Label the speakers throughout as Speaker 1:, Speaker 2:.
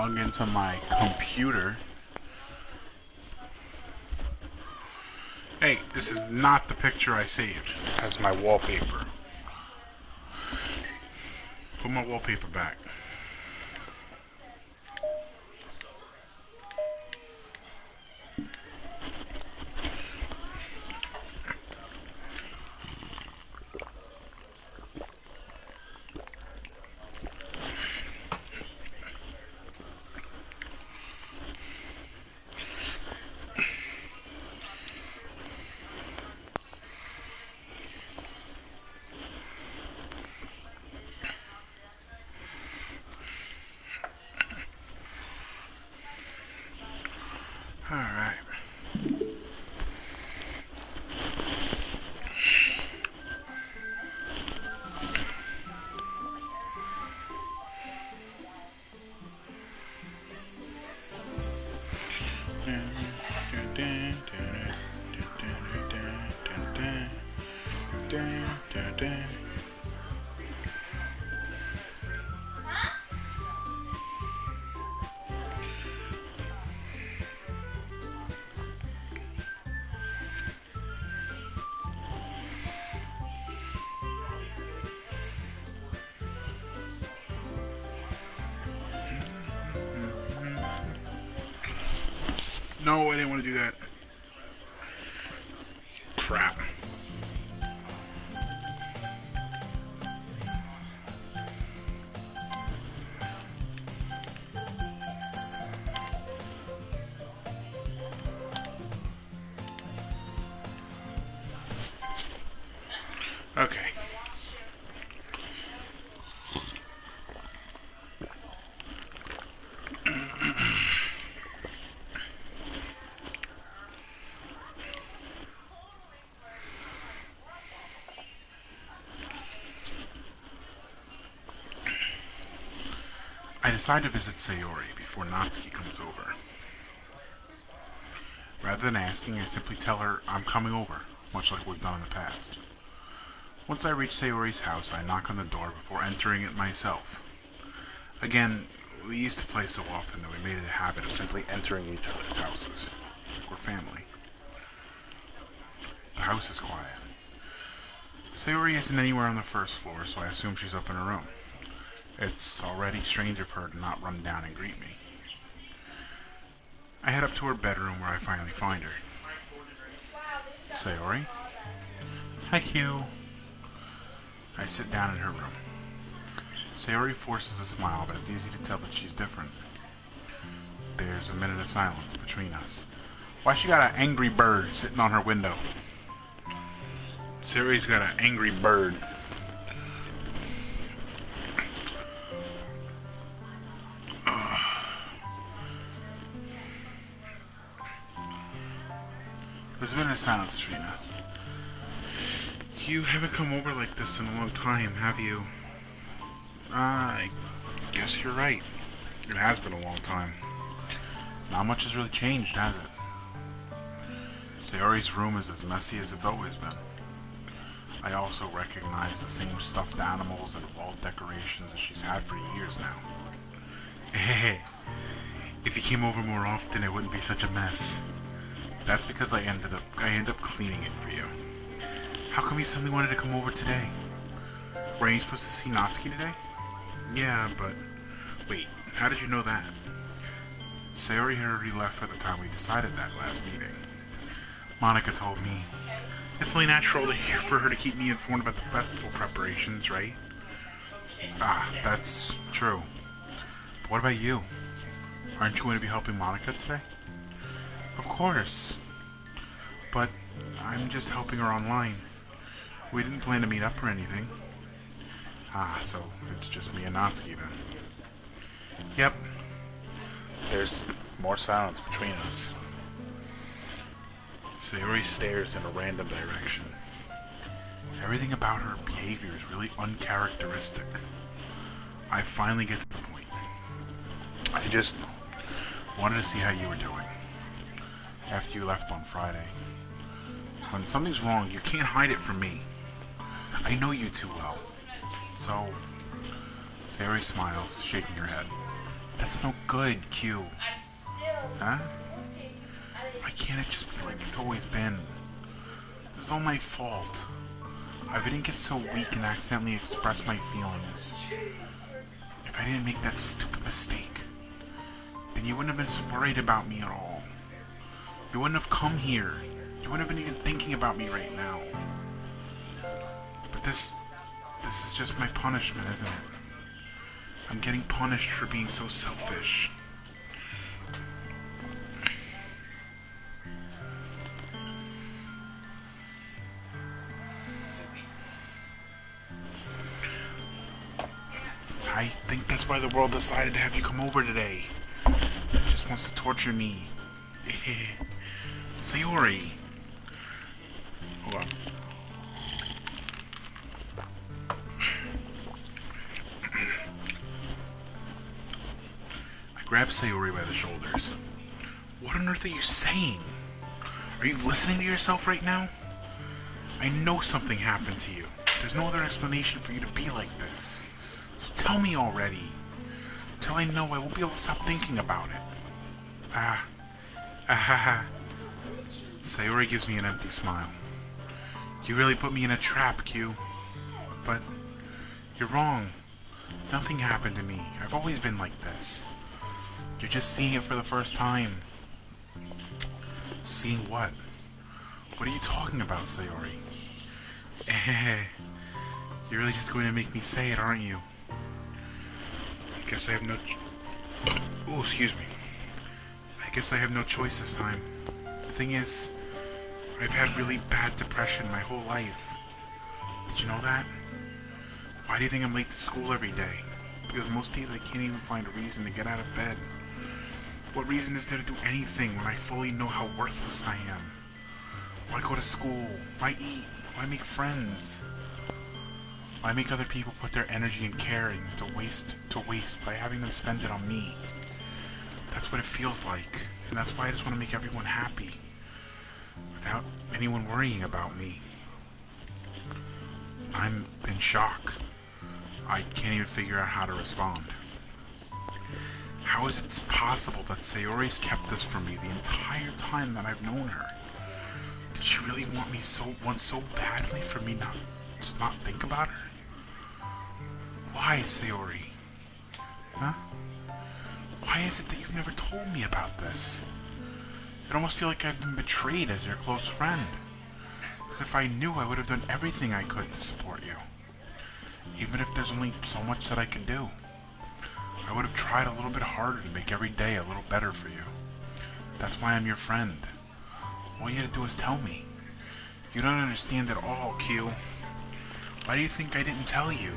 Speaker 1: log into my computer. Hey, this is not the picture I saved as my wallpaper. Put my wallpaper back. Alright. No, I didn't want to do that. Crap. Okay. I decide to visit Sayori before Natsuki comes over. Rather than asking, I simply tell her I'm coming over, much like we've done in the past. Once I reach Sayori's house, I knock on the door before entering it myself. Again, we used to play so often that we made it a habit of simply entering each other's houses, like we're family. The house is quiet. Sayori isn't anywhere on the first floor, so I assume she's up in her room. It's already strange of her to not run down and greet me. I head up to her bedroom where I finally find her. Sayori? Hi, Q. I sit down in her room. Sayori forces a smile, but it's easy to tell that she's different. There's a minute of silence between us. Why she got an angry bird sitting on her window? Sayori's got an angry bird. There's a minute of silence between us. You haven't come over like this in a long time, have you? I guess you're right. It has been a long time. Not much has really changed, has it? Sayori's room is as messy as it's always been. I also recognize the same stuffed animals and wall decorations that she's had for years now. Hey, if you came over more often, it wouldn't be such a mess. That's because I end up cleaning it for you. How come you suddenly wanted to come over today? Were you supposed to see Natsuki today? Yeah, but... Wait, how did you know that? Sayori had already left by the time we decided that last meeting. Monica told me. It's only natural for her to keep me informed about the festival preparations, right? Ah, that's true. But what about you? Aren't you going to be helping Monica today? Of course. But I'm just helping her online. We didn't plan to meet up or anything. Ah, so it's just me and Natsuki then. Yep. There's more silence between us. Sayori stares in a random direction. Everything about her behavior is really uncharacteristic. I finally get to the point. I just wanted to see how you were doing after you left on Friday. When something's wrong, you can't hide it from me. I know you too well. So, Sayori smiles, shaking her head. That's no good, Q. Huh? Why can't it just be like it's always been? It's all my fault. I didn't get so weak and accidentally express my feelings. If I didn't make that stupid mistake, then you wouldn't have been so worried about me at all. You wouldn't have come here. You wouldn't have been even thinking about me right now. But this is just my punishment, isn't it? I'm getting punished for being so selfish. I think that's why the world decided to have you come over today. It just wants to torture me. Sayori. Hold on. I grabbed Sayori by the shoulders. What on earth are you saying? Are you listening to yourself right now? I know something happened to you. There's no other explanation for you to be like this. So tell me already. Till I know, I won't be able to stop thinking about it. Sayori gives me an empty smile. You really put me in a trap, Q. But you're wrong. Nothing happened to me. I've always been like this. You're just seeing it for the first time. Seeing what? What are you talking about, Sayori? You're really just going to make me say it, aren't you? I guess I have no... Oh, excuse me. I guess I have no choice this time. The thing is, I've had really bad depression my whole life. Did you know that? Why do you think I'm late to school every day? Because most days I can't even find a reason to get out of bed. What reason is there to do anything when I fully know how worthless I am? Why go to school? Why eat? Why make friends? Why make other people put their energy and caring to waste by having them spend it on me? That's what it feels like, and that's why I just want to make everyone happy, without anyone worrying about me. I'm in shock. I can't even figure out how to respond. How is it possible that Sayori's kept this from me the entire time that I've known her? Did she really want so badly for me just not think about her? Why, Sayori? Huh? Why is it that you've never told me about this? I almost feel like I've been betrayed as your close friend. Because if I knew, I would have done everything I could to support you. Even if there's only so much that I could do. I would have tried a little bit harder to make every day a little better for you. That's why I'm your friend. All you had to do is tell me. You don't understand at all, Q. Why do you think I didn't tell you?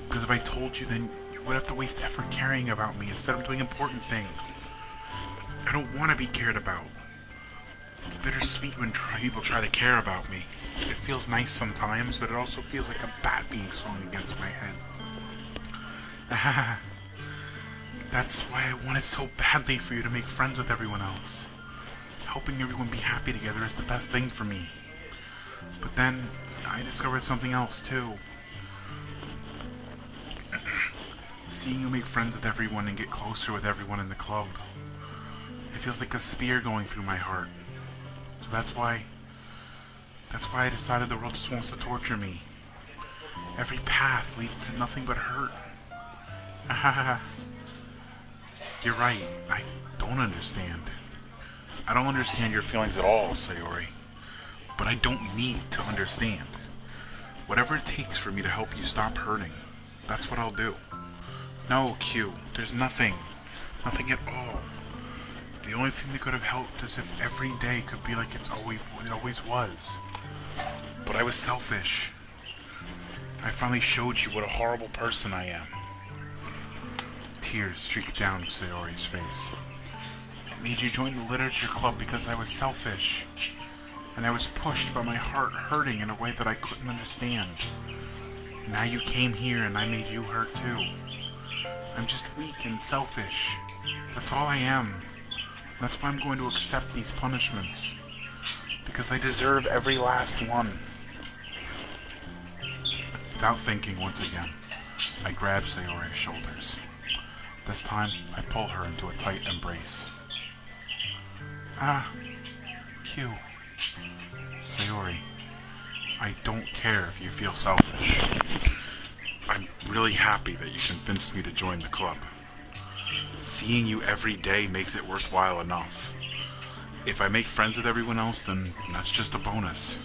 Speaker 1: Because if I told you, then you would have to waste effort caring about me instead of doing important things. I don't want to be cared about. It's bittersweet when people try to care about me. It feels nice sometimes, but it also feels like a bat being swung against my head. That's why I wanted so badly for you to make friends with everyone else. Helping everyone be happy together is the best thing for me. But then, I discovered something else too. Seeing you make friends with everyone and get closer with everyone in the club. It feels like a spear going through my heart. So that's why I decided the world just wants to torture me. Every path leads to nothing but hurt. You're right, I don't understand. I don't understand your feelings at all, Sayori. But I don't need to understand. Whatever it takes for me to help you stop hurting, that's what I'll do. No, Q, there's nothing. Nothing at all. The only thing that could have helped is if every day could be like it always was. But I was selfish. I finally showed you what a horrible person I am. Tears streaked down Sayori's face. It made you join the literature club because I was selfish. And I was pushed by my heart hurting in a way that I couldn't understand. And now you came here and I made you hurt too. I'm just weak and selfish. That's all I am. That's why I'm going to accept these punishments. Because I deserve every last one. Without thinking once again, I grab Sayori's shoulders. This time, I pull her into a tight embrace. Ah, Q. Sayori, I don't care if you feel selfish. I'm really happy that you convinced me to join the club. Seeing you every day makes it worthwhile enough. If I make friends with everyone else, then that's just a bonus.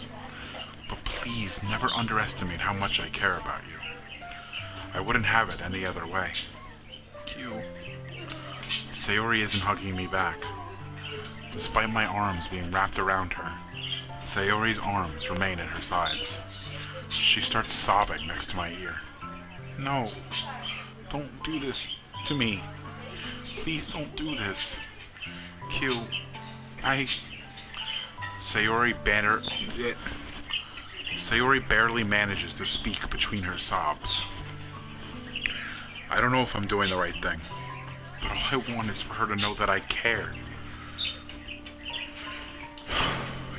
Speaker 1: But please never underestimate how much I care about you. I wouldn't have it any other way. Q. Sayori isn't hugging me back. Despite my arms being wrapped around her, Sayori's arms remain at her sides. She starts sobbing next to my ear. No, don't do this to me. Please don't do this. Q, Sayori barely manages to speak between her sobs. I don't know if I'm doing the right thing, but all I want is for her to know that I care.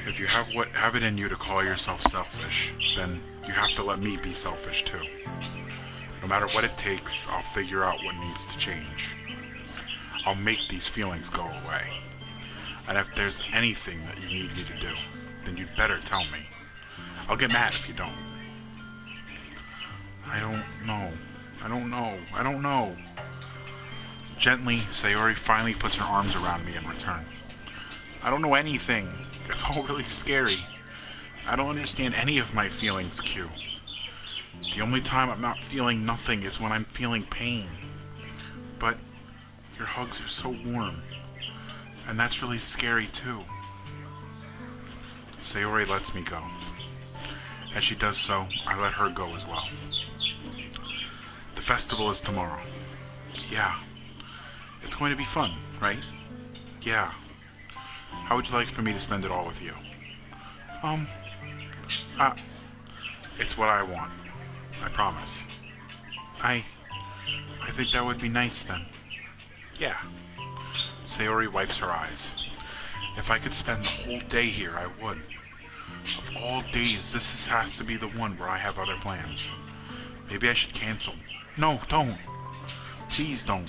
Speaker 1: If you have it in you to call yourself selfish, then you have to let me be selfish too. No matter what it takes, I'll figure out what needs to change. I'll make these feelings go away. And if there's anything that you need me to do, then you'd better tell me. I'll get mad if you don't. I don't know. Gently, Sayori finally puts her arms around me in return. I don't know anything. It's all really scary. I don't understand any of my feelings, Q. The only time I'm not feeling nothing is when I'm feeling pain. But your hugs are so warm. And that's really scary too. Sayori lets me go. As she does so, I let her go as well. The festival is tomorrow. Yeah. It's going to be fun, right? Yeah. How would you like for me to spend it all with you? It's what I want. I promise. I think that would be nice then. Yeah. Sayori wipes her eyes. If I could spend the whole day here, I would. Of all days, this has to be the one where I have other plans. Maybe I should cancel. No, don't. Please don't.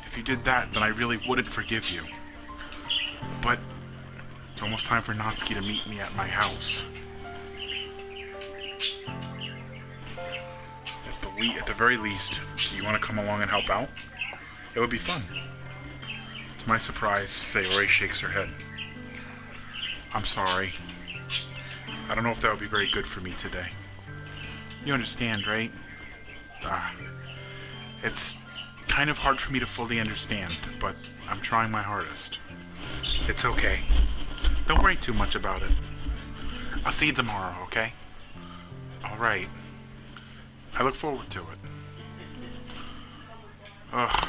Speaker 1: If you did that, then I really wouldn't forgive you. But it's almost time for Natsuki to meet me at my house. At the very least, do you want to come along and help out? It would be fun. To my surprise, Sayori shakes her head. I'm sorry. I don't know if that would be very good for me today. You understand, right? It's kind of hard for me to fully understand, but I'm trying my hardest. It's okay. Don't worry too much about it. I'll see you tomorrow, okay? Alright. I look forward to it. Ugh.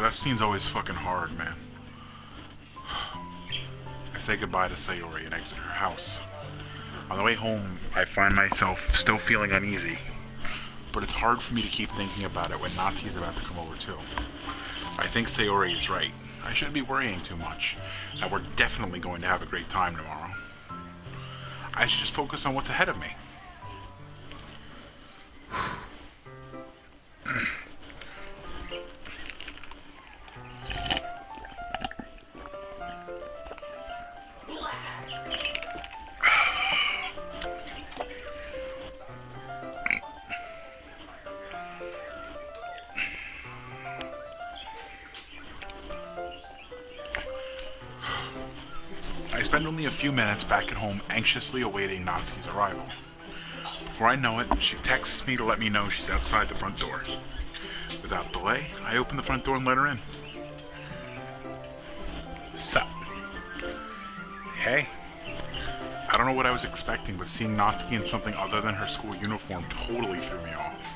Speaker 1: That scene's always fucking hard, man. I say goodbye to Sayori and exit her house. On the way home, I find myself still feeling uneasy, but it's hard for me to keep thinking about it when Natsuki's about to come over too. I think Sayori is right. I shouldn't be worrying too much, and we're definitely going to have a great time tomorrow. I should just focus on what's ahead of me. I spend only a few minutes back at home anxiously awaiting Natsuki's arrival. Before I know it, she texts me to let me know she's outside the front door. Without delay, I open the front door and let her in. Sup? Hey. I don't know what I was expecting, but seeing Natsuki in something other than her school uniform totally threw me off.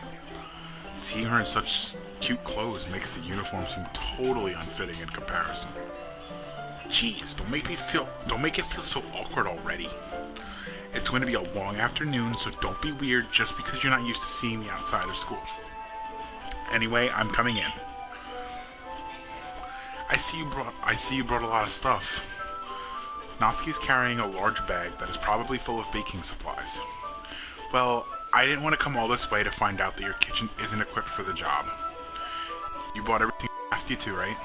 Speaker 1: Seeing her in such cute clothes makes the uniform seem totally unfitting in comparison. Jeez, don't make it feel so awkward already. It's going to be a long afternoon, so don't be weird just because you're not used to seeing me outside of school. Anyway, I'm coming in. I see you brought a lot of stuff. Natsuki's carrying a large bag that is probably full of baking supplies. Well, I didn't want to come all this way to find out that your kitchen isn't equipped for the job. You bought everything I asked you to, right?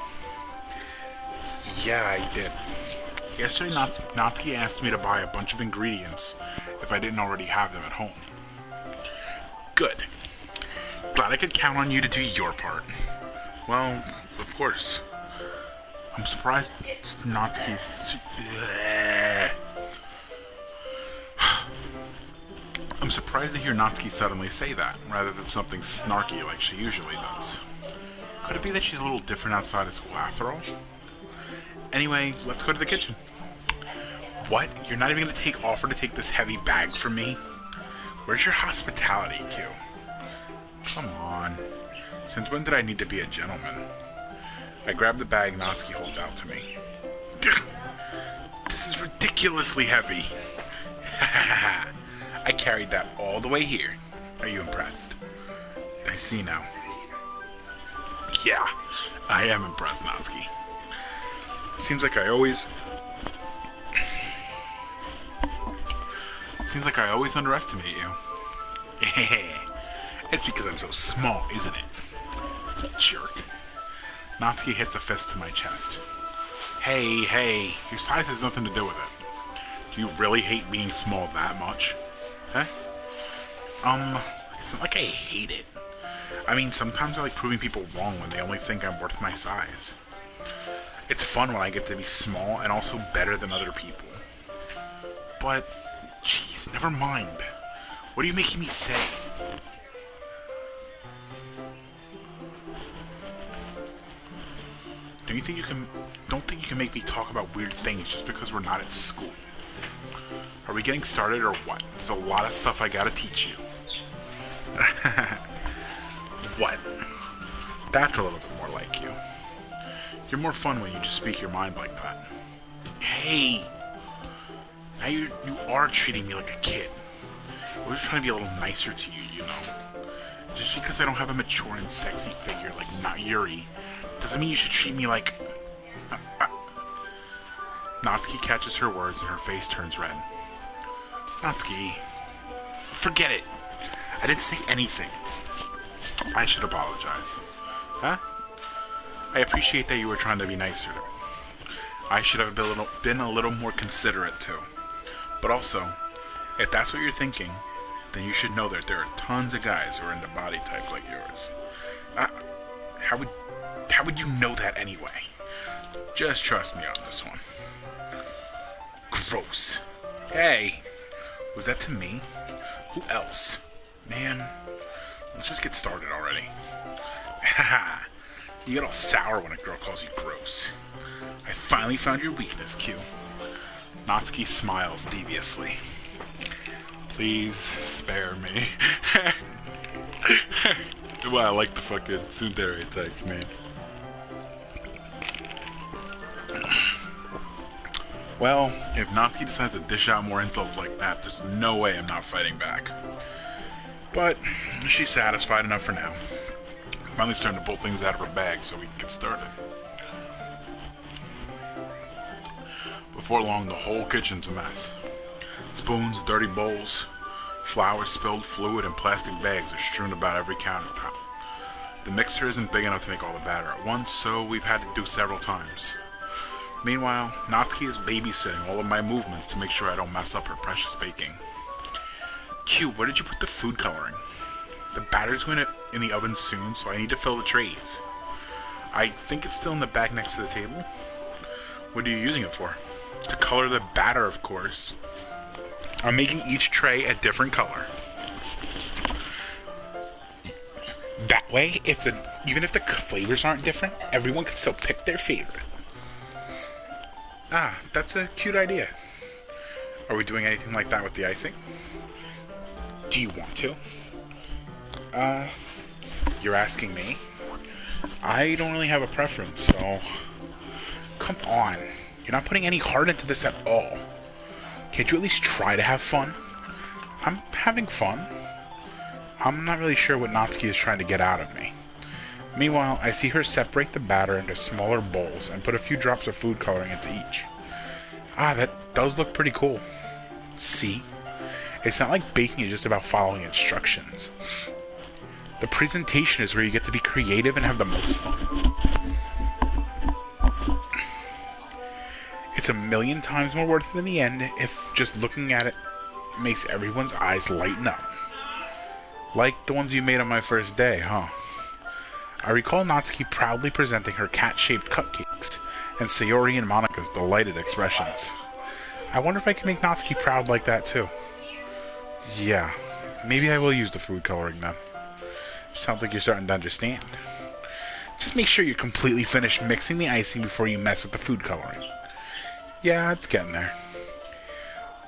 Speaker 1: Yeah, I did. Yesterday, Natsuki asked me to buy a bunch of ingredients if I didn't already have them at home. Good. Glad I could count on you to do your part. Well, of course. I'm surprised Natsuki... I'm surprised to hear Natsuki suddenly say that, rather than something snarky like she usually does. Could it be that she's a little different outside of school after all? Anyway, let's go to the kitchen. What? You're not even going to offer to take this heavy bag from me? Where's your hospitality, Q? Come on. Since when did I need to be a gentleman? I grab the bag Natsuki holds out to me. This is ridiculously heavy. I carried that all the way here. Are you impressed? I see now. Yeah, I am impressed, Natsuki. Seems like I always underestimate you. It's because I'm so small, isn't it? Jerk. Natsuki hits a fist to my chest. Hey, your size has nothing to do with it. Do you really hate being small that much? Huh? It's not like I hate it. I mean, sometimes I like proving people wrong when they only think I'm worth my size. It's fun when I get to be small and also better than other people. But, jeez, never mind. What are you making me say? Don't think you can make me talk about weird things just because we're not at school. Are we getting started or what? There's a lot of stuff I gotta teach you. What? That's a little bit more like you. You're more fun when you just speak your mind like that. Hey! Now you are treating me like a kid. I was trying to be a little nicer to you, you know. Just because I don't have a mature and sexy figure like Yuri doesn't mean you should treat me like... Natsuki catches her words and her face turns red. Natsuki, forget it. I didn't say anything. I should apologize. Huh? I appreciate that you were trying to be nicer. I should have been a little more considerate too. But also, if that's what you're thinking, then you should know that there are tons of guys who are into body types like yours. How would you know that anyway? Just trust me on this one. Gross. Hey, was that to me? Who else? Man, let's just get started already. Haha, you get all sour when a girl calls you gross. I finally found your weakness, Q. Natsuki smiles deviously. Please spare me. Well, I like the fucking tsundere type, man. Well, if Natsuki decides to dish out more insults like that, there's no way I'm not fighting back. But she's satisfied enough for now. Finally starting to pull things out of her bag so we can get started. Before long, the whole kitchen's a mess. Spoons, dirty bowls, flour, spilled fluid, and plastic bags are strewn about every countertop. The mixer isn't big enough to make all the batter at once, so we've had to do several times. Meanwhile, Natsuki is babysitting all of my movements to make sure I don't mess up her precious baking. Q, where did you put the food coloring? The batter's going in the oven soon, so I need to fill the trays. I think it's still in the bag next to the table. What are you using it for? To color the batter, of course. I'm making each tray a different color. That way, even if the flavors aren't different, everyone can still pick their favorite. Ah, that's a cute idea. Are we doing anything like that with the icing? Do you want to? You're asking me? I don't really have a preference, so... Come on. You're not putting any heart into this at all. Can't you at least try to have fun? I'm having fun. I'm not really sure what Natsuki is trying to get out of me. Meanwhile, I see her separate the batter into smaller bowls and put a few drops of food coloring into each. Ah, that does look pretty cool. See? It's not like baking is just about following instructions. The presentation is where you get to be creative and have the most fun. It's a million times more worth it in the end if just looking at it makes everyone's eyes lighten up. Like the ones you made on my first day, huh? I recall Natsuki proudly presenting her cat-shaped cupcakes, and Sayori and Monika's delighted expressions. I wonder if I can make Natsuki proud like that too. Yeah, maybe I will use the food coloring then. Sounds like you're starting to understand. Just make sure you're completely finished mixing the icing before you mess with the food coloring. Yeah, it's getting there.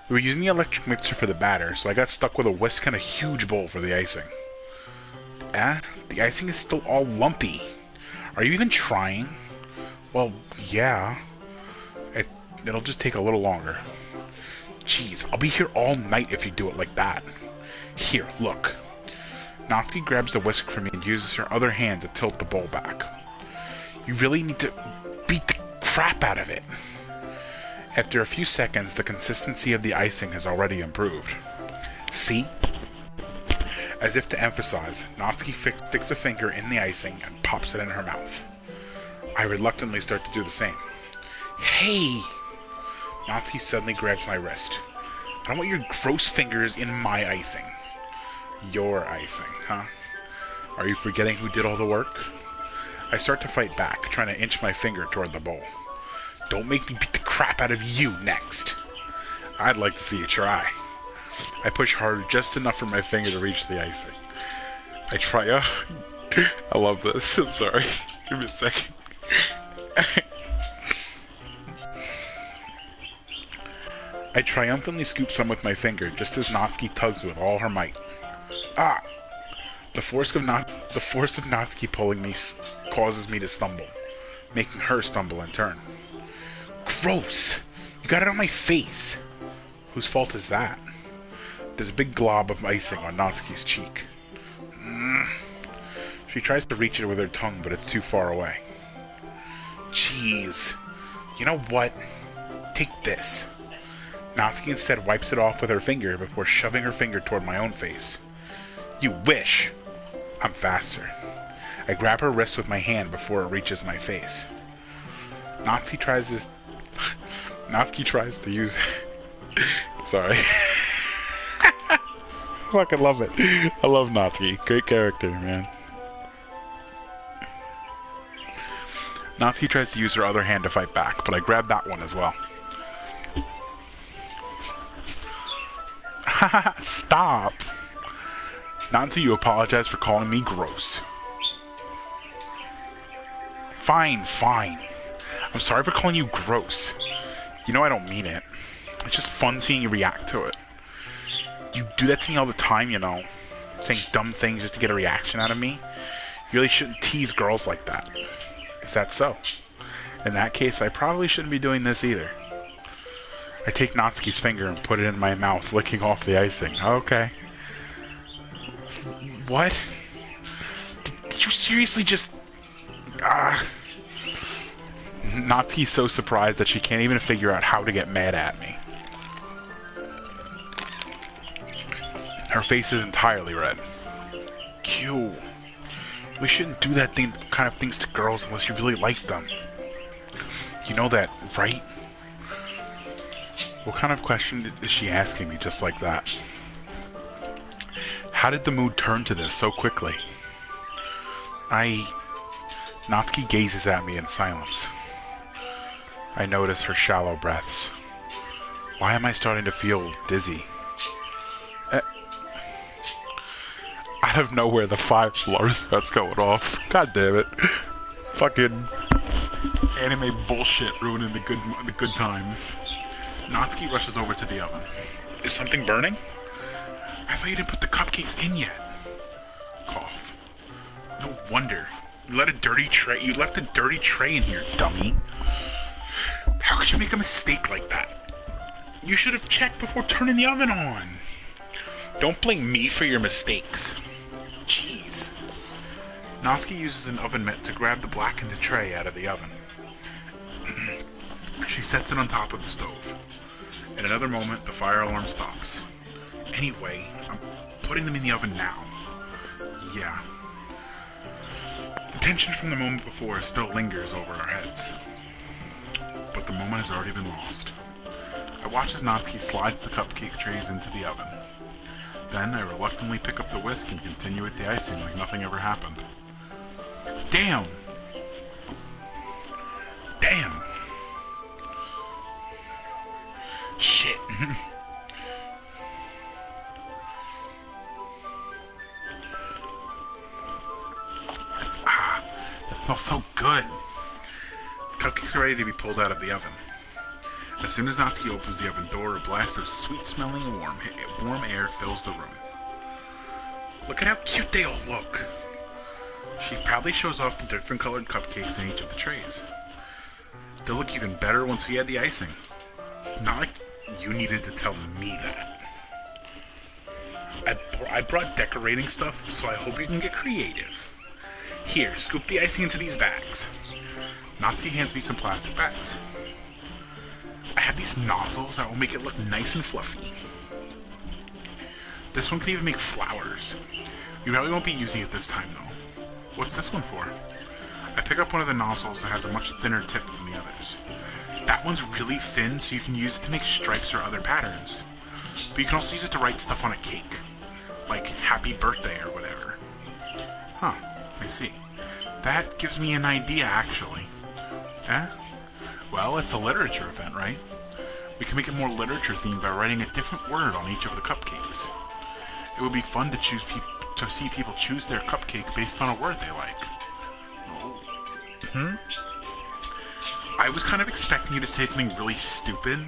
Speaker 1: We were using the electric mixer for the batter, so I got stuck with a whisk and a huge bowl for the icing. The icing is still all lumpy. Are you even trying? Well, yeah. It'll just take a little longer. Jeez, I'll be here all night if you do it like that. Here, look. Natsuki grabs the whisk from me and uses her other hand to tilt the bowl back. You really need to beat the crap out of it. After a few seconds, the consistency of the icing has already improved. See? As if to emphasize, Natsuki sticks a finger in the icing and pops it in her mouth. I reluctantly start to do the same. Hey! Natsuki suddenly grabs my wrist. I don't want your gross fingers in my icing. Your icing, huh? Are you forgetting who did all the work? I start to fight back, trying to inch my finger toward the bowl. Don't make me beat the crap out of you next. I'd like to see you try. I push hard just enough for my finger to reach the icing. I try. I love this. I'm sorry. Give me a second. I triumphantly scoop some with my finger, just as Natsuki tugs with all her might. Ah! The force of Natsuki pulling me causes me to stumble, making her stumble in turn. Gross! You got it on my face! Whose fault is that? There's a big glob of icing on Natsuki's cheek. She tries to reach it with her tongue, but it's too far away. Jeez. You know what? Take this. Natsuki instead wipes it off with her finger before shoving her finger toward my own face. You wish! I'm faster. I grab her wrist with my hand before it reaches my face. Natsuki tries to use... Sorry. Fucking love it. I love Natsuki. Great character, man. Natsuki tries to use her other hand to fight back, but I grab that one as well. Stop! Not until you apologize for calling me gross. Fine. I'm sorry for calling you gross. You know I don't mean it. It's just fun seeing you react to it. You do that to me all the time, you know. Saying dumb things just to get a reaction out of me. You really shouldn't tease girls like that. Is that so? In that case, I probably shouldn't be doing this either. I take Natsuki's finger and put it in my mouth, licking off the icing. Okay. What? Did you seriously just... Natsuki's so surprised that she can't even figure out how to get mad at me. Her face is entirely red. Q. We shouldn't do that kind of things to girls unless you really like them. You know that, right? What kind of question is she asking me just like that? How did the mood turn to this so quickly? Natsuki gazes at me in silence. I notice her shallow breaths. Why am I starting to feel dizzy? Out of nowhere, the 5 alarm starts going off. God damn it. Fucking anime bullshit ruining the good times. Natsuki rushes over to the oven. Is something burning? I thought you didn't put the cupcakes in yet. Cough. No wonder. You left a dirty tray in here, dummy. How could you make a mistake like that? You should have checked before turning the oven on. Don't blame me for your mistakes. Jeez. Natsuki uses an oven mitt to grab the blackened tray out of the oven. She sets it on top of the stove. In another moment, the fire alarm stops. Anyway, I'm putting them in the oven now. Yeah. The tension from the moment before still lingers over our heads. But the moment has already been lost. I watch as Natsuki slides the cupcake trays into the oven. Then I reluctantly pick up the whisk and continue with the icing like nothing ever happened. Damn! Damn! Shit! That smells so good! The cupcakes are ready to be pulled out of the oven. As soon as Natsuki opens the oven door, a blast of sweet-smelling warm air fills the room. Look at how cute they all look! She proudly shows off the different colored cupcakes in each of the trays. They'll look even better once we add the icing. Not like you needed to tell me that. I brought decorating stuff, so I hope you can get creative. Here, scoop the icing into these bags. Natsuki hands me some plastic bags. I have these nozzles that will make it look nice and fluffy. This one can even make flowers. You probably won't be using it this time though. What's this one for? I pick up one of the nozzles that has a much thinner tip than the others. That one's really thin, so you can use it to make stripes or other patterns. But you can also use it to write stuff on a cake. Like, happy birthday or whatever. Huh, I see. That gives me an idea, actually. Eh? Well, it's a literature event, right? We can make it more literature-themed by writing a different word on each of the cupcakes. It would be fun to see people choose their cupcake based on a word they like. I was kind of expecting you to say something really stupid,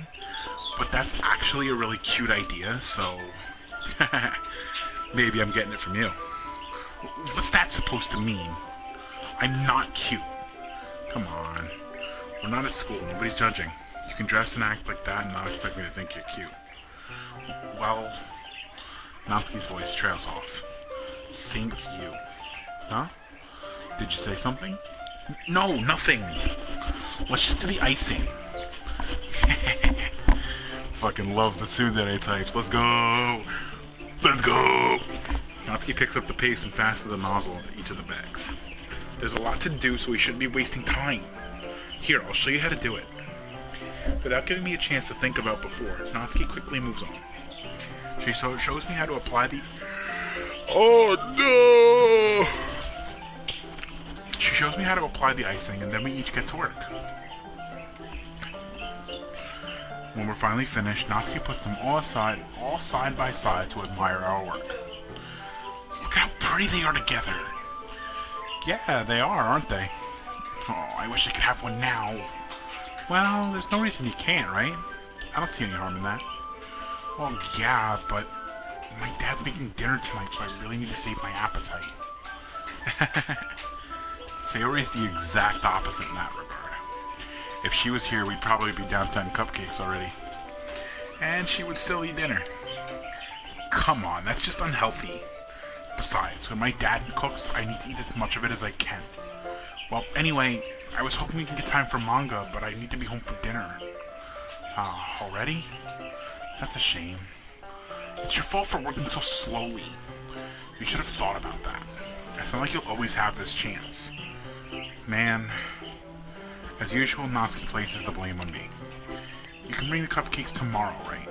Speaker 1: but that's actually a really cute idea, so maybe I'm getting it from you. What's that supposed to mean? I'm not cute. Come on. We're not at school. Nobody's judging. You can dress and act like that and not expect me to think you're cute. Well, Natsuki's voice trails off. Same with you. Huh? Did you say something? No, nothing. Let's just do the icing. Fucking love the tsundere types. Let's go. Let's go. Natsuki picks up the paste and fastens a nozzle into each of the bags. There's a lot to do, so we shouldn't be wasting time. Here, I'll show you how to do it. Without giving me a chance to think about before, Natsuki quickly moves on. She shows me how to apply the... Oh no! She shows me how to apply the icing, and then we each get to work. When we're finally finished, Natsuki puts them all side by side to admire our work. Look how pretty they are together! Yeah, they are, aren't they? Oh, I wish I could have one now. Well, there's no reason you can't, right? I don't see any harm in that. Well, yeah, but my dad's making dinner tonight, so I really need to save my appetite. Sayori's the exact opposite in that regard. If she was here, we'd probably be down 10 cupcakes already. And she would still eat dinner. Come on, that's just unhealthy. Besides, when my dad cooks, I need to eat as much of it as I can. Well, anyway, I was hoping we could get time for manga, but I need to be home for dinner. Already? That's a shame. It's your fault for working so slowly. You should have thought about that. It's not like you'll always have this chance. Man. As usual, Natsuki places the blame on me. You can bring the cupcakes tomorrow, right?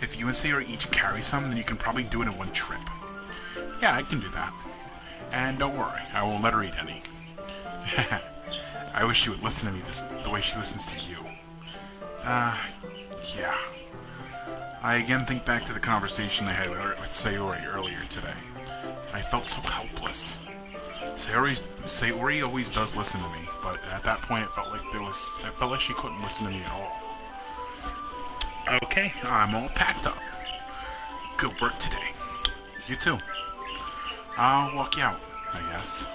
Speaker 1: If you and Sayori each carry some, then you can probably do it in one trip. Yeah, I can do that. And don't worry, I won't let her eat any. I wish she would listen to me the way she listens to you. Yeah. I again think back to the conversation I had with Sayori earlier today. I felt so helpless. Sayori always does listen to me, but at that point it felt like she couldn't listen to me at all. Okay, I'm all packed up. Good work today. You too. I'll walk you out, I guess.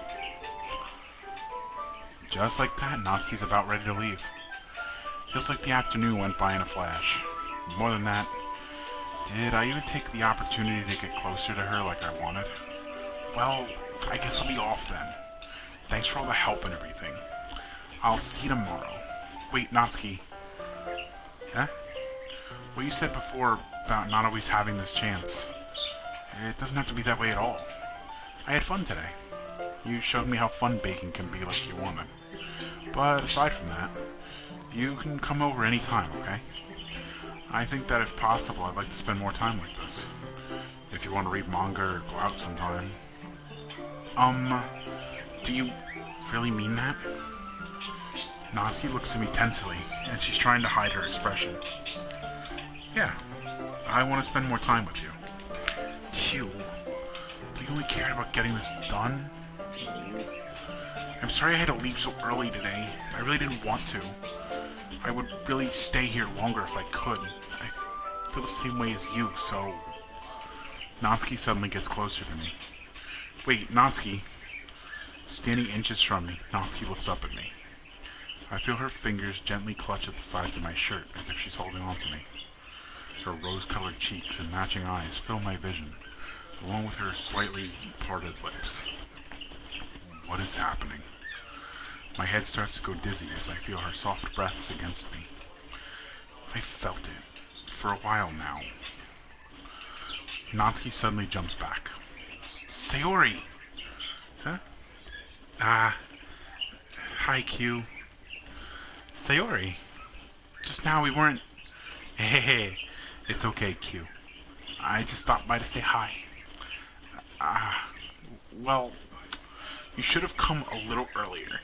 Speaker 1: Just like that, Natsuki's about ready to leave. Feels like the afternoon went by in a flash. More than that, did I even take the opportunity to get closer to her like I wanted? Well, I guess I'll be off then. Thanks for all the help and everything. I'll see you tomorrow. Wait, Natsuki. Huh? What you said before about not always having this chance, it doesn't have to be that way at all. I had fun today. You showed me how fun baking can be like you wanted. But aside from that, you can come over any time, okay? I think that if possible, I'd like to spend more time like this. If you want to read manga or go out sometime. Do you really mean that? Natsuki looks at me tensely, and she's trying to hide her expression. Yeah, I want to spend more time with you. Q, do you only care about getting this done? I'm sorry I had to leave so early today. I really didn't want to. I would really stay here longer if I could. I feel the same way as you, so... Natsuki suddenly gets closer to me. Wait, Natsuki. Standing inches from me, Natsuki looks up at me. I feel her fingers gently clutch at the sides of my shirt as if she's holding on to me. Her rose-colored cheeks and matching eyes fill my vision, along with her slightly parted lips. What is happening? My head starts to go dizzy as I feel her soft breaths against me. I felt it, for a while now. Natsuki suddenly jumps back. Sayori! Huh? Hi, Q. Sayori? Just now we weren't... Hey, it's okay, Q. I just stopped by to say hi. Well, you should have come a little earlier.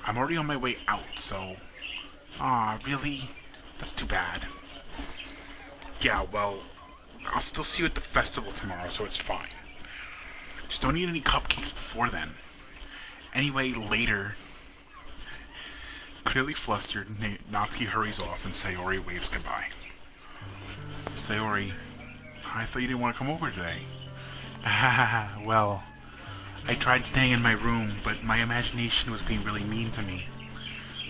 Speaker 1: I'm already on my way out, so... really? That's too bad. Yeah, well, I'll still see you at the festival tomorrow, so it's fine. Just don't eat any cupcakes before then. Anyway, later... Clearly flustered, Natsuki hurries off and Sayori waves goodbye. Sayori, I thought you didn't want to come over today. Well... I tried staying in my room, but my imagination was being really mean to me.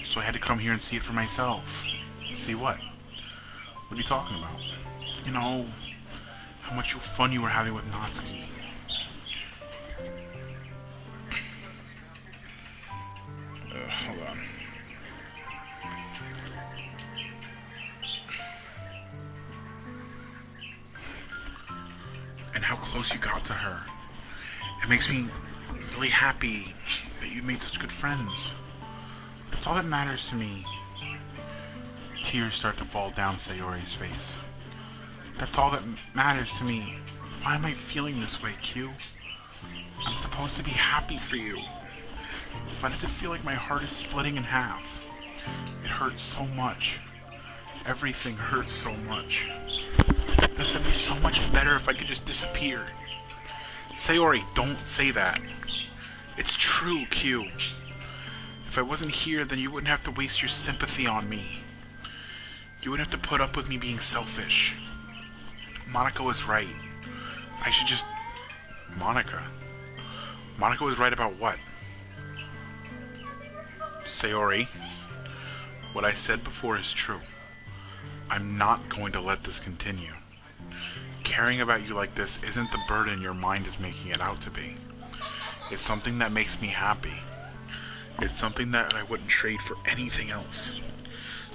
Speaker 1: So I had to come here and see it for myself. See what? What are you talking about? You know, how much fun you were having with Natsuki. Hold on. And how close you got to her. It makes me really happy that you made such good friends. That's all that matters to me. Tears start to fall down Sayori's face. That's all that matters to me. Why am I feeling this way, Q? I'm supposed to be happy for you. Why does it feel like my heart is splitting in half? It hurts so much. Everything hurts so much. This would be so much better if I could just disappear. Sayori, don't say that. It's true, Q. If I wasn't here, then you wouldn't have to waste your sympathy on me. You wouldn't have to put up with me being selfish. Monica was right. I should just... Monica? Monica was right about what? Sayori, what I said before is true. I'm not going to let this continue. Caring about you like this isn't the burden your mind is making it out to be. It's something that makes me happy. It's something that I wouldn't trade for anything else.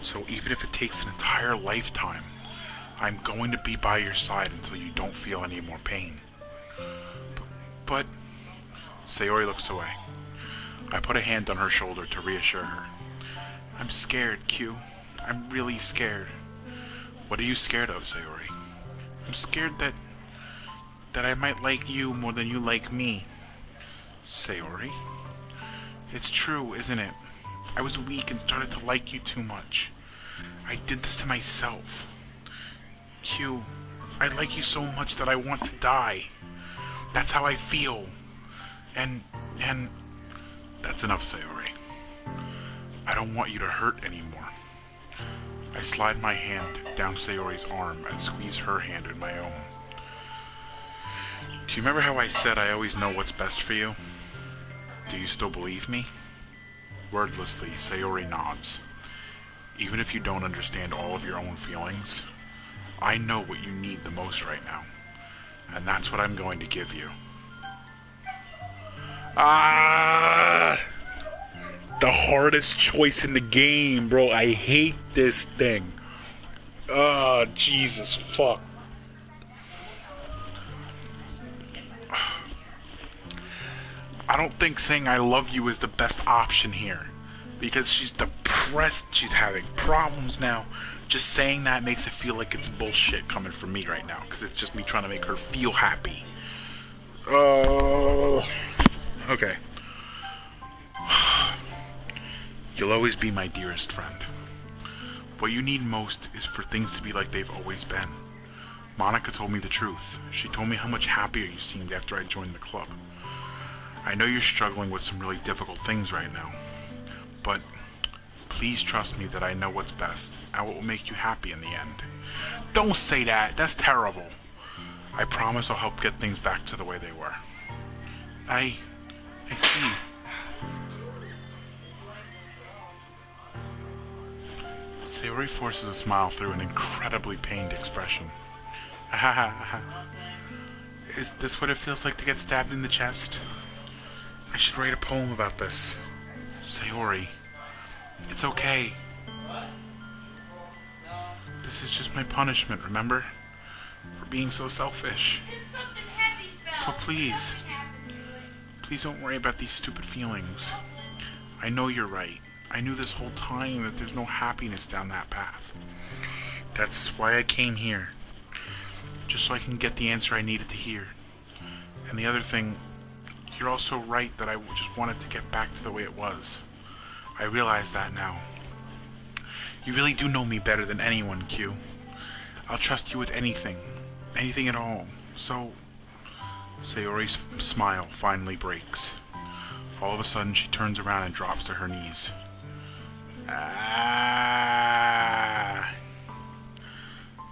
Speaker 1: So even if it takes an entire lifetime, I'm going to be by your side until you don't feel any more pain. But... Sayori looks away. I put a hand on her shoulder to reassure her. I'm scared, Q. I'm really scared. What are you scared of, Sayori? I'm scared that I might like you more than you like me. Sayori? It's true, isn't it? I was weak and started to like you too much. I did this to myself. Q, I like you so much that I want to die. That's how I feel. And that's enough, Sayori. I don't want you to hurt anymore. I slide my hand down Sayori's arm and squeeze her hand in my own. Do you remember how I said I always know what's best for you? Do you still believe me? Wordlessly, Sayori nods. Even if you don't understand all of your own feelings, I know what you need the most right now. And that's what I'm going to give you. The hardest choice in the game, bro. I hate this thing. Oh, Jesus, fuck. I don't think saying I love you is the best option here. Because she's depressed, she's having problems now. Just saying that makes it feel like it's bullshit coming from me right now. Because it's just me trying to make her feel happy. Okay. You'll always be my dearest friend. What you need most is for things to be like they've always been. Monica told me the truth. She told me how much happier you seemed after I joined the club. I know you're struggling with some really difficult things right now, but please trust me that I know what's best and what will make you happy in the end. Don't say that. That's terrible. I promise I'll help get things back to the way they were. I see. Sayori forces a smile through an incredibly pained expression. Is this what it feels like to get stabbed in the chest? I should write a poem about this. Sayori, it's okay. This is just my punishment, remember? For being so selfish. So please don't worry about these stupid feelings. I know you're right. I knew this whole time that there's no happiness down that path. That's why I came here. Just so I can get the answer I needed to hear. And the other thing, you're also right that I just wanted to get back to the way it was. I realize that now. You really do know me better than anyone, Q. I'll trust you with anything. Anything at all. So... Sayori's smile finally breaks. All of a sudden, she turns around and drops to her knees. Ah!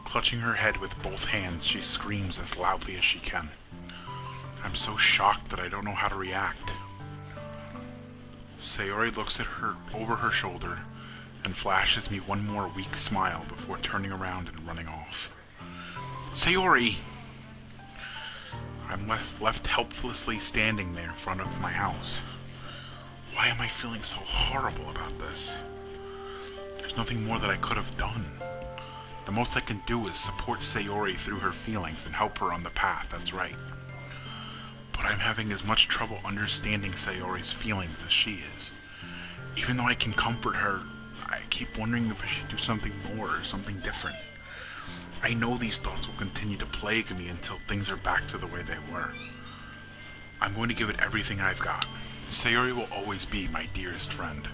Speaker 1: Clutching her head with both hands, she screams as loudly as she can. I'm so shocked that I don't know how to react. Sayori looks at her over her shoulder and flashes me one more weak smile before turning around and running off. Sayori! I'm left helplessly standing there in front of my house. Why am I feeling so horrible about this? There's nothing more that I could have done. The most I can do is support Sayori through her feelings and help her on the path that's right. But I'm having as much trouble understanding Sayori's feelings as she is. Even though I can comfort her, I keep wondering if I should do something more or something different. I know these thoughts will continue to plague me until things are back to the way they were. I'm going to give it everything I've got. Sayori will always be my dearest friend,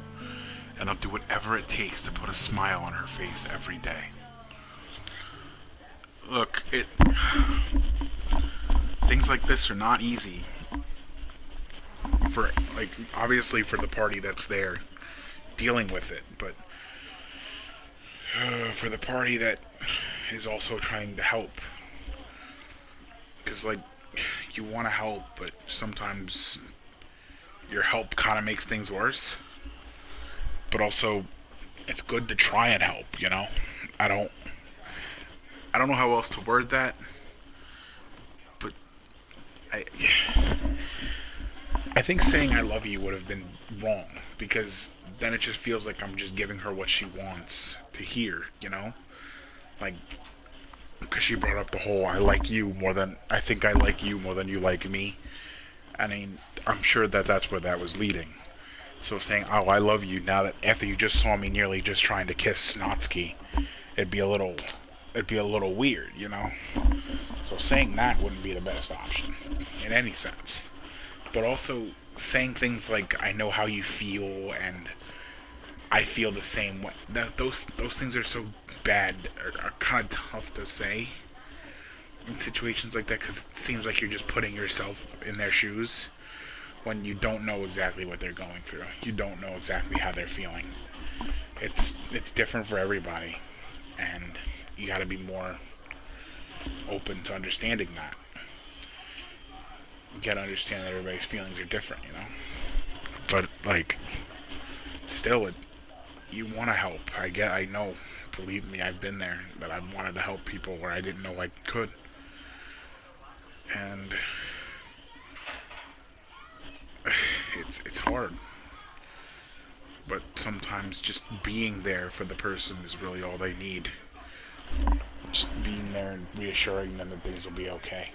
Speaker 1: and I'll do whatever it takes to put a smile on her face every day. Look, things like this are not easy. Obviously for the party that's there, dealing with it, but for the party that is also trying to help. Because, you want to help, but sometimes your help kind of makes things worse. But also, it's good to try and help, you know? I don't know how else to word that, but I think saying I love you would have been wrong, because then it just feels like I'm just giving her what she wants to hear, you know? Because she brought up the whole I think I like you more than you like me. I mean, I'm sure that that's where that was leading. So saying, oh, I love you, now that after you just saw me nearly just trying to kiss Snotsky, it'd be a little weird, you know? So saying that wouldn't be the best option, in any sense. But also, saying things like, I know how you feel, and I feel the same way. Those things are so bad, are kind of tough to say in situations like that, because it seems like you're just putting yourself in their shoes when you don't know exactly what they're going through. You don't know exactly how they're feeling. It's different for everybody, and you gotta be more open to understanding that. You gotta understand that everybody's feelings are different, you know? But, still, you want to help. I know, believe me, I've been there, that I wanted to help people where I didn't know I could. And it's hard. But sometimes just being there for the person is really all they need. Just being there and reassuring them that things will be okay.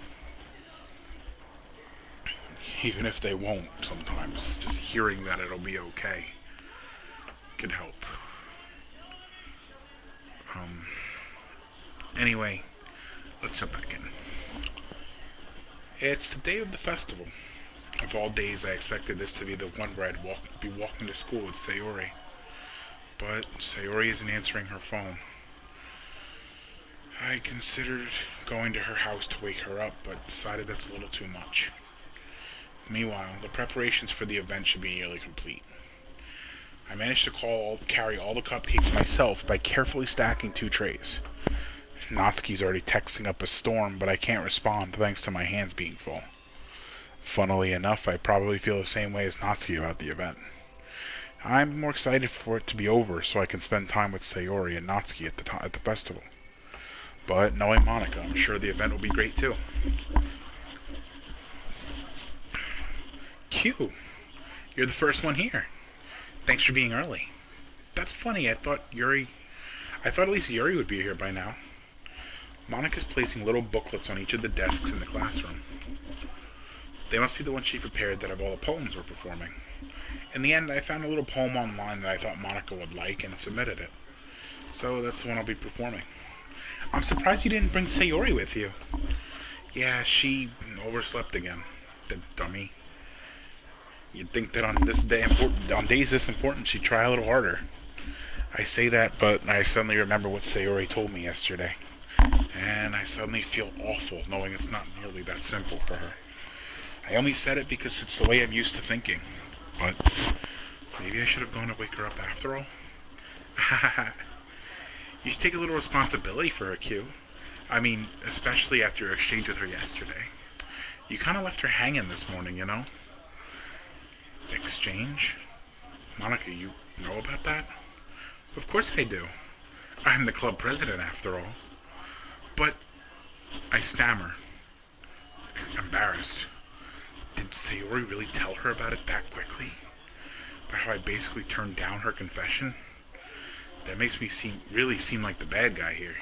Speaker 1: Even if they won't sometimes, just hearing that it'll be okay can help. Um, anyway, let's jump back in. It's the day of the festival. Of all days, I expected this to be the one where I'd be walking to school with Sayori. But Sayori isn't answering her phone. I considered going to her house to wake her up, but decided that's a little too much. Meanwhile, the preparations for the event should be nearly complete. I managed to carry all the cupcakes myself by carefully stacking 2 trays. Natsuki's already texting up a storm, but I can't respond thanks to my hands being full. Funnily enough, I probably feel the same way as Natsuki about the event. I'm more excited for it to be over so I can spend time with Sayori and Natsuki at the festival. But knowing Monica, I'm sure the event will be great too. Q, you're the first one here. Thanks for being early. That's funny, I thought at least Yuri would be here by now. Monica's placing little booklets on each of the desks in the classroom. They must be the ones she prepared that have all the poems we're performing. In the end, I found a little poem online that I thought Monica would like and submitted it. So that's the one I'll be performing. I'm surprised you didn't bring Sayori with you. Yeah, she overslept again. The dummy. You'd think that on days this important, she'd try a little harder. I say that, but I suddenly remember what Sayori told me yesterday. And I suddenly feel awful knowing it's not nearly that simple for her. I only said it because it's the way I'm used to thinking. But maybe I should have gone to wake her up after all? You should take a little responsibility for her, Q. I mean, especially after your exchange with her yesterday. You kind of left her hanging this morning, you know? Exchange? Monica, you know about that? Of course I do. I'm the club president, after all. But I stammer, embarrassed. Did Sayori really tell her about it that quickly? About how I basically turned down her confession? That makes me really seem like the bad guy here.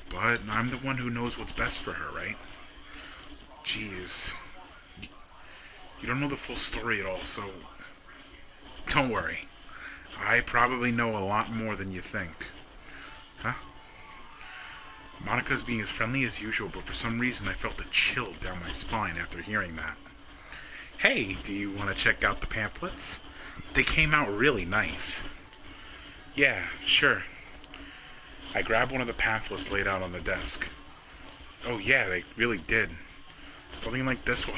Speaker 1: But I'm the one who knows what's best for her, right? Jeez. You don't know the full story at all, so don't worry. I probably know a lot more than you think. Huh? Monica's being as friendly as usual, but for some reason I felt a chill down my spine after hearing that. Hey, do you want to check out the pamphlets? They came out really nice. Yeah, sure. I grabbed one of the pamphlets laid out on the desk. Oh yeah, they really did. Something like this will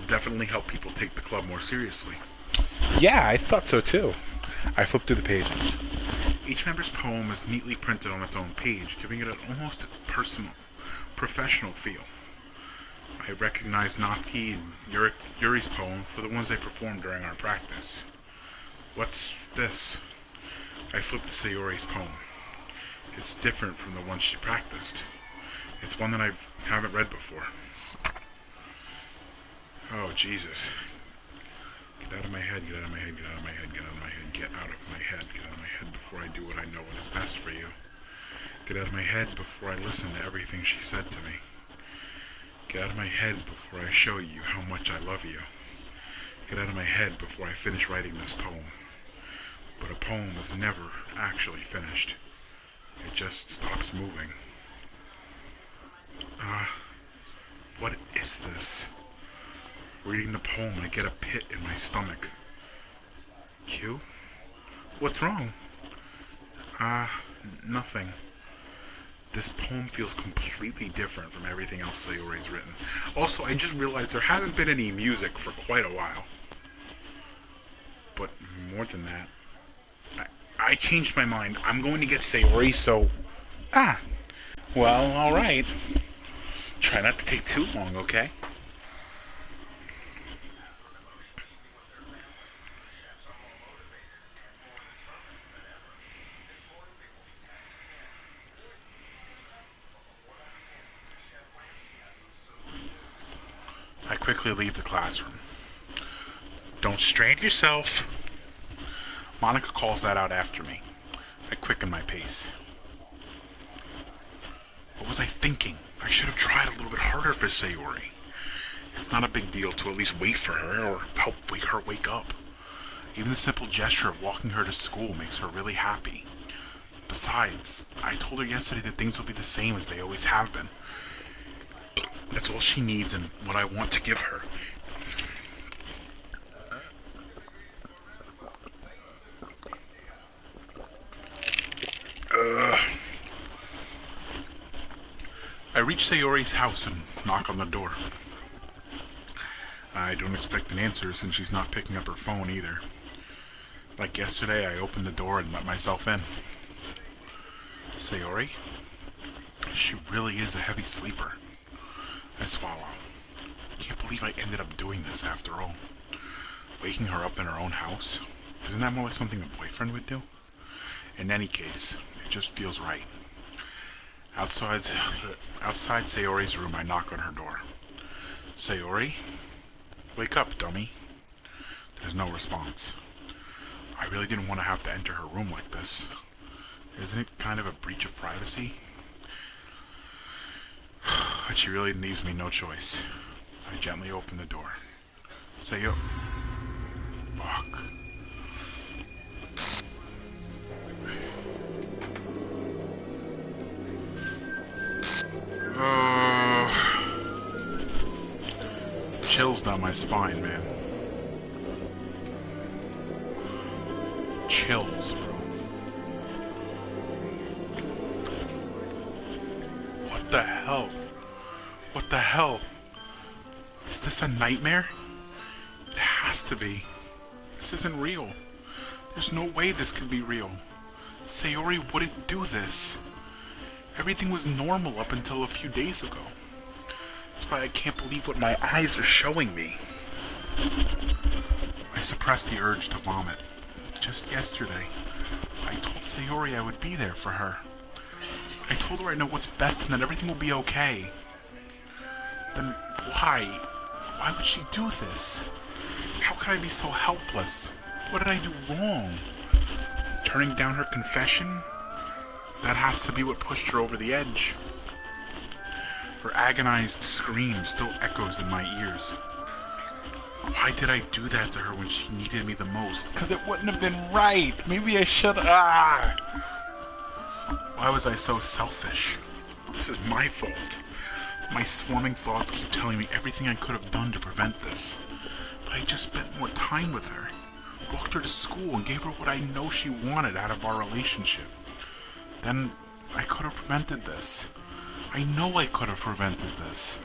Speaker 1: definitely help people take the club more seriously. Yeah, I thought so too. I flipped through the pages. Each member's poem is neatly printed on its own page, giving it an almost personal, professional feel. I recognized Natsuki and Yuri's poem for the ones they performed during our practice. What's this? I flipped to Sayori's poem. It's different from the one she practiced. It's one that I haven't read before. Oh, Jesus. Get out of my head, get out of my head, get out of my head, get out of my head, get out of my head, get out of my head before I do what I know what is best for you. Get out of my head before I listen to everything she said to me. Get out of my head before I show you how much I love you. Get out of my head before I finish writing this poem. But a poem is never actually finished. It just stops moving. What is this? Reading the poem, I get a pit in my stomach. Q? What's wrong? Nothing. This poem feels completely different from everything else Sayori's written. Also, I just realized there hasn't been any music for quite a while. But more than that, I changed my mind. I'm going to get Sayori, so... Well, alright. Try not to take too long, okay? I quickly leave the classroom. Don't strain yourself. Monica calls that out after me. I quicken my pace. What was I thinking? I should have tried a little bit harder for Sayori. It's not a big deal to at least wait for her or help her wake up. Even the simple gesture of walking her to school makes her really happy. Besides, I told her yesterday that things will be the same as they always have been. That's all she needs and what I want to give her. I reach Sayori's house and knock on the door. I don't expect an answer since she's not picking up her phone either. Like yesterday, I opened the door and let myself in. Sayori? She really is a heavy sleeper. I swallow. Can't believe I ended up doing this after all. Waking her up in her own house? Isn't that more like something a boyfriend would do? In any case, it just feels right. Outside Sayori's room, I knock on her door. Sayori? Wake up, dummy. There's no response. I really didn't want to have to enter her room like this. Isn't it kind of a breach of privacy? But she really leaves me no choice. I gently open the door. Fuck. Chills down my spine, man. Chills, bro. What the hell? What the hell? Is this a nightmare? It has to be. This isn't real. There's no way this could be real. Sayori wouldn't do this. Everything was normal up until a few days ago. That's why I can't believe what my eyes are showing me. I suppressed the urge to vomit. Just yesterday, I told Sayori I would be there for her. I told her I know what's best and that everything will be okay. Then why? Why would she do this? How could I be so helpless? What did I do wrong? Turning down her confession? That has to be what pushed her over the edge. Her agonized scream still echoes in my ears. Why did I do that to her when she needed me the most? Because it wouldn't have been right. Maybe I should. Why was I so selfish? This is my fault. My swarming thoughts keep telling me everything I could have done to prevent this. But I just spent more time with her. Walked her to school and gave her what I know she wanted out of our relationship. Then I could have prevented this. I know I could have prevented this.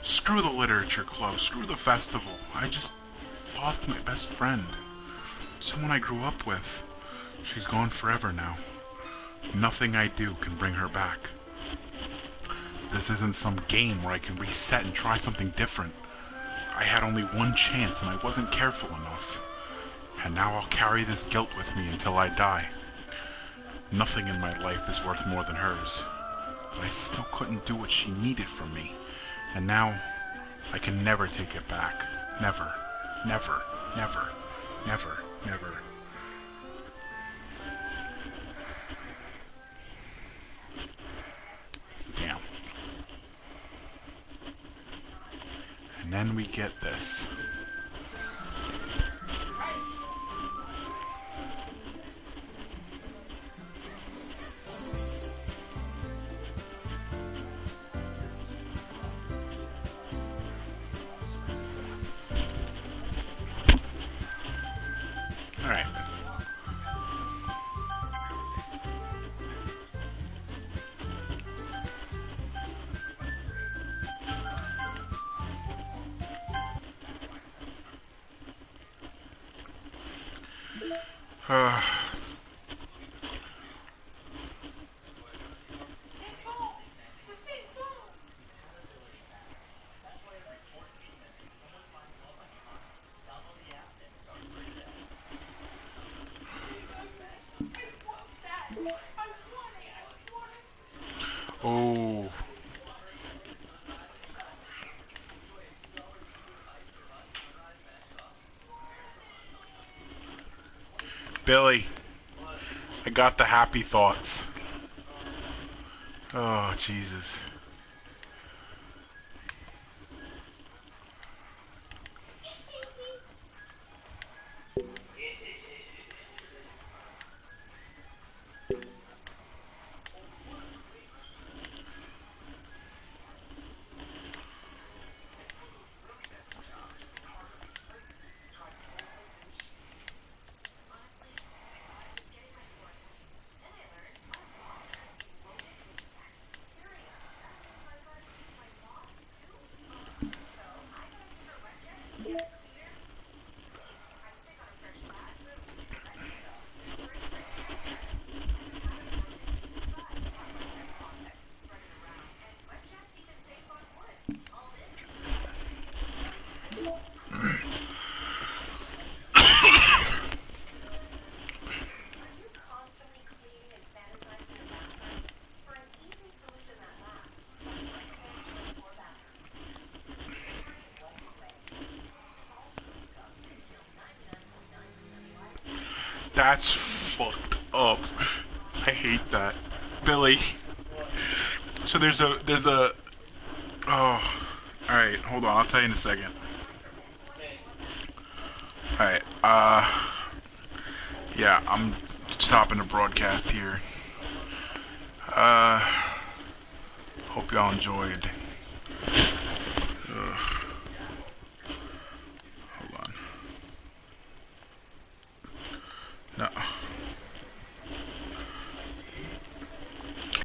Speaker 1: Screw the literature club, screw the festival. I just lost my best friend. Someone I grew up with. She's gone forever now. Nothing I do can bring her back. This isn't some game where I can reset and try something different. I had only one chance and I wasn't careful enough. And now I'll carry this guilt with me until I die. Nothing in my life is worth more than hers. But I still couldn't do what she needed from me. And now, I can never take it back. Never. Never. Never. Never. Never. Damn. And then we get this. Alright. Oh. Billy, I got the happy thoughts. Oh, Jesus. That's fucked up. I hate that. Billy. So there's a oh, alright, hold on, I'll tell you in a second. Alright, yeah, I'm stopping the broadcast here. Hope y'all enjoyed. Ugh.